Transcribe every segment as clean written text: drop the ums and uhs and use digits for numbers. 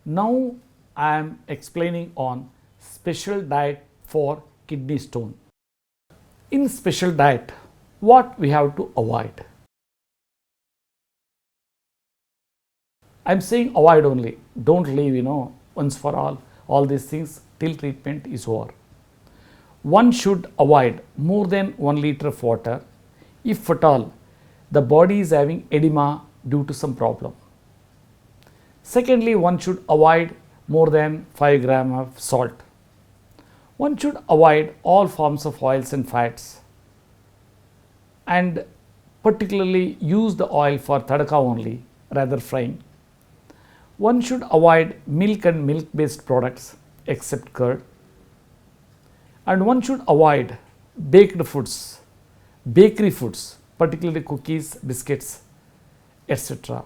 Now I am explaining on special diet for kidney stone. In special diet, what we have to avoid? I am saying avoid only. Don't leave, once for all these things till treatment is over. One should avoid more than 1 liter of water if at all the body is having edema due to some problem. Secondly, one should avoid more than 5 grams of salt. One should avoid all forms of oils and fats and particularly use the oil for tadka only rather frying. One should avoid milk and milk based products except curd, and one should avoid baked foods, bakery foods, particularly cookies, biscuits, etc.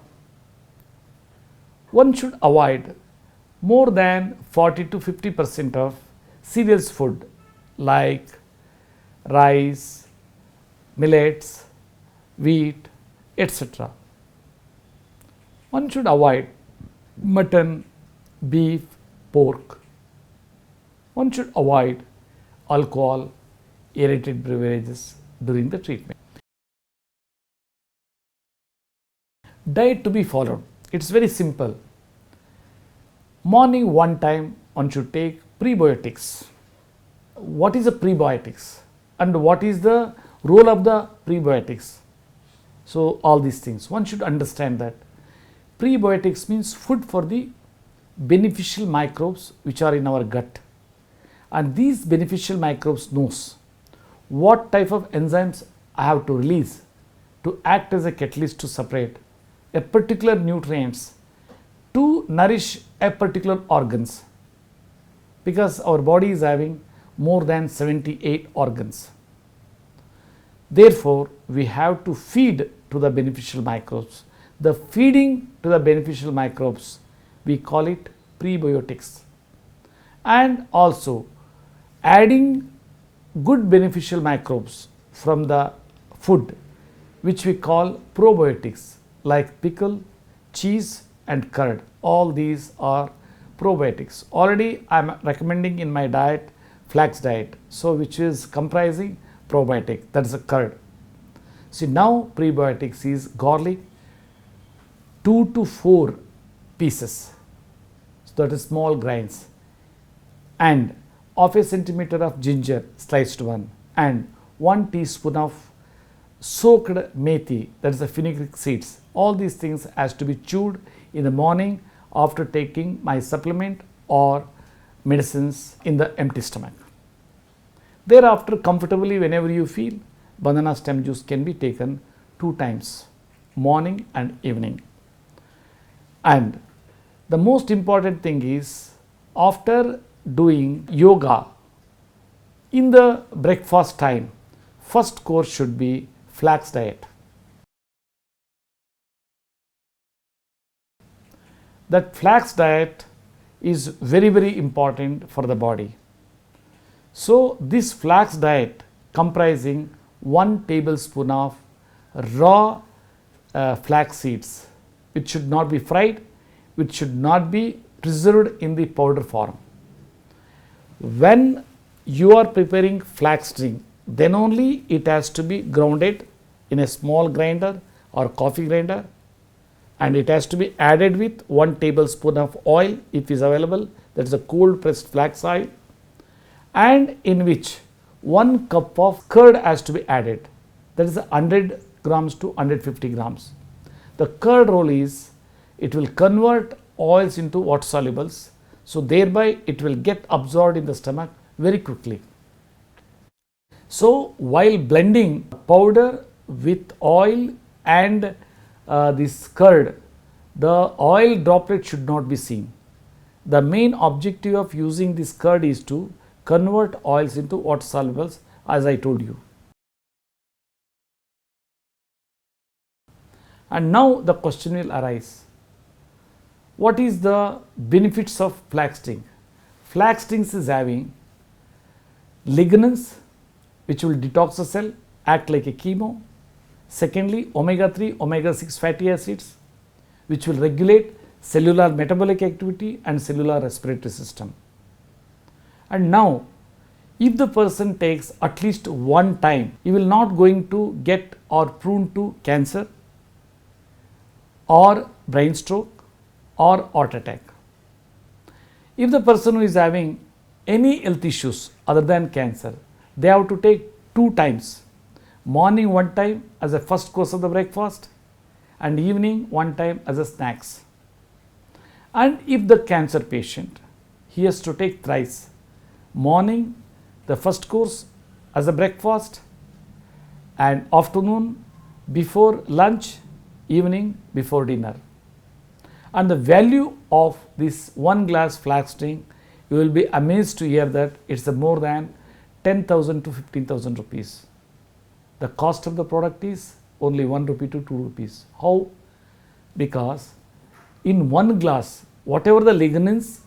One should avoid more than 40 to 50% of cereals food like rice, millets, wheat, etc. One should avoid mutton, beef, pork. One should avoid alcohol, aerated beverages during the treatment. Diet to be followed. It's very simple. Morning one time one should take prebiotics. What is a prebiotics and what is the role of the prebiotics? So all these things one should understand that prebiotics means food for the beneficial microbes which are in our gut, and these beneficial microbes knows what type of enzymes I have to release to act as a catalyst to separate a particular nutrients to nourish a particular organs, because our body is having more than 78 organs. Therefore, we have to feed to the beneficial microbes. The feeding to the beneficial microbes, we call it prebiotics, and also adding good beneficial microbes from the food which we call probiotics, like pickle, cheese and curd. All these are probiotics. Already I am recommending in my diet flax diet, so which is comprising probiotic, that is a curd. See, now prebiotics is garlic 2 to 4 pieces, so that is small grains, and half a centimeter of ginger sliced one, and 1 teaspoon of soaked methi, that is the fenugreek seeds. All these things has to be chewed in the morning after taking my supplement or medicines in the empty stomach. Thereafter, comfortably whenever you feel, banana stem juice can be taken 2 times, morning and evening. And the most important thing is, after doing yoga in the breakfast time, first course should be flax diet. That flax diet is very, very important for the body. So this flax diet comprising 1 tablespoon of raw flax seeds, which should not be fried, which should not be preserved in the powder form. When you are preparing flax drink, then only it has to be grounded in a small grinder or coffee grinder, and it has to be added with 1 tablespoon of oil if is available, that is a cold pressed flax oil, and in which 1 cup of curd has to be added, that is 100 grams to 150 grams. The curd role is, it will convert oils into water solubles, so thereby it will get absorbed in the stomach very quickly. So while blending powder with oil and this curd, the oil droplet should not be seen. The main objective of using this curd is to convert oils into water solubles, as I told you. And now the question will arise, what is the benefits of flax drink? Flax drinks is having lignans which will detox the cell, act like a chemo, Secondly, omega-3, omega-6 fatty acids, which will regulate cellular metabolic activity and cellular respiratory system. And now, if the person takes at least one time, he will not going to get or prone to cancer or brain stroke or heart attack. If the person who is having any health issues other than cancer, they have to take 2 times, morning one time as a first course of the breakfast and evening one time as a snacks. And if the cancer patient, he has to take thrice, morning the first course as a breakfast and afternoon before lunch, evening before dinner. And the value of this 1 glass flax drink, you will be amazed to hear that it's more than 10,000 to 15,000 rupees. The cost of the product is only 1 rupee to 2 rupees. How? Because in 1 glass, whatever the lignins,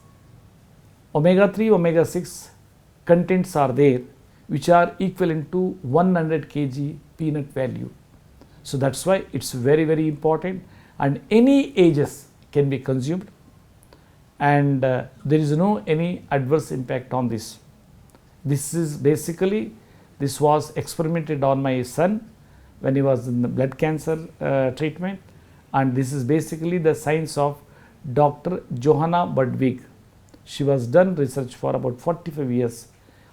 omega-3, omega-6 contents are there, which are equivalent to 100 kg peanut value. So that's why it's very, very important, and any ages can be consumed, and there is no any adverse impact on this. This is basically, this was experimented on my son when he was in the blood cancer treatment, and this is basically the science of Dr. Johanna Budwig. She was done research for about 45 years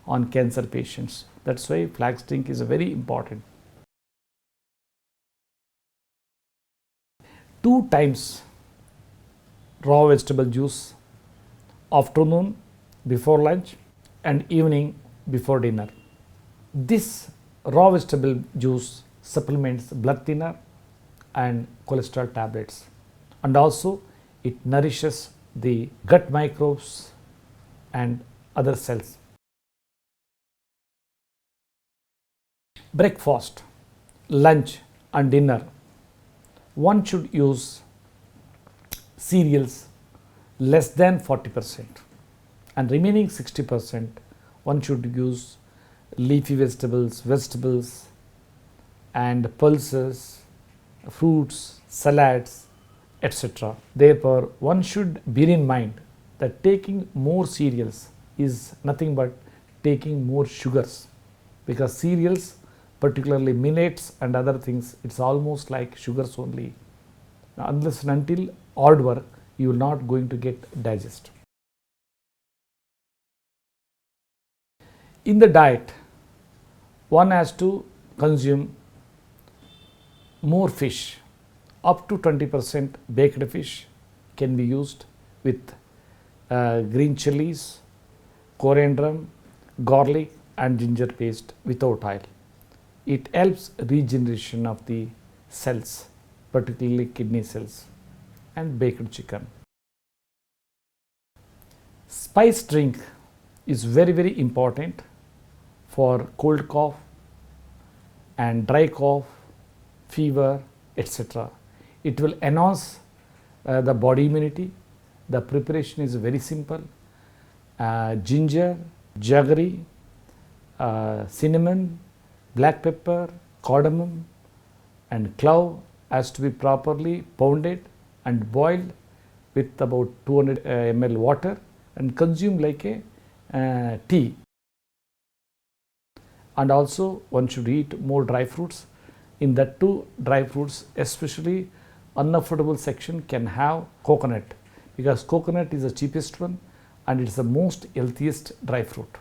on cancer patients. That's why flax drink is very important. 2 times raw vegetable juice, afternoon before lunch and evening before dinner. This raw vegetable juice supplements blood thinner and cholesterol tablets, and also it nourishes the gut microbes and other cells. Breakfast, lunch and dinner, one should use cereals less than 40%, and remaining 60% one should use leafy vegetables and pulses, fruits, salads, etc. Therefore, one should bear in mind that taking more cereals is nothing but taking more sugars, because cereals, particularly millets and other things, it's almost like sugars only. Unless and until hard work, you will not going to get digest. In the diet, one has to consume more fish. Up to 20% baked fish can be used with green chilies, coriander, garlic and ginger paste without oil. It helps regeneration of the cells, particularly kidney cells, and baked chicken. Spice drink is very, very important for cold cough and dry cough, fever, etc. It will enhance the body immunity. The preparation is very simple. Ginger, jaggery, cinnamon, black pepper, cardamom and clove has to be properly pounded and boiled with about 200 ml water and consumed like a tea. And also one should eat more dry fruits. In that too, dry fruits, especially unaffordable section, can have coconut, because coconut is the cheapest one and it's the most healthiest dry fruit.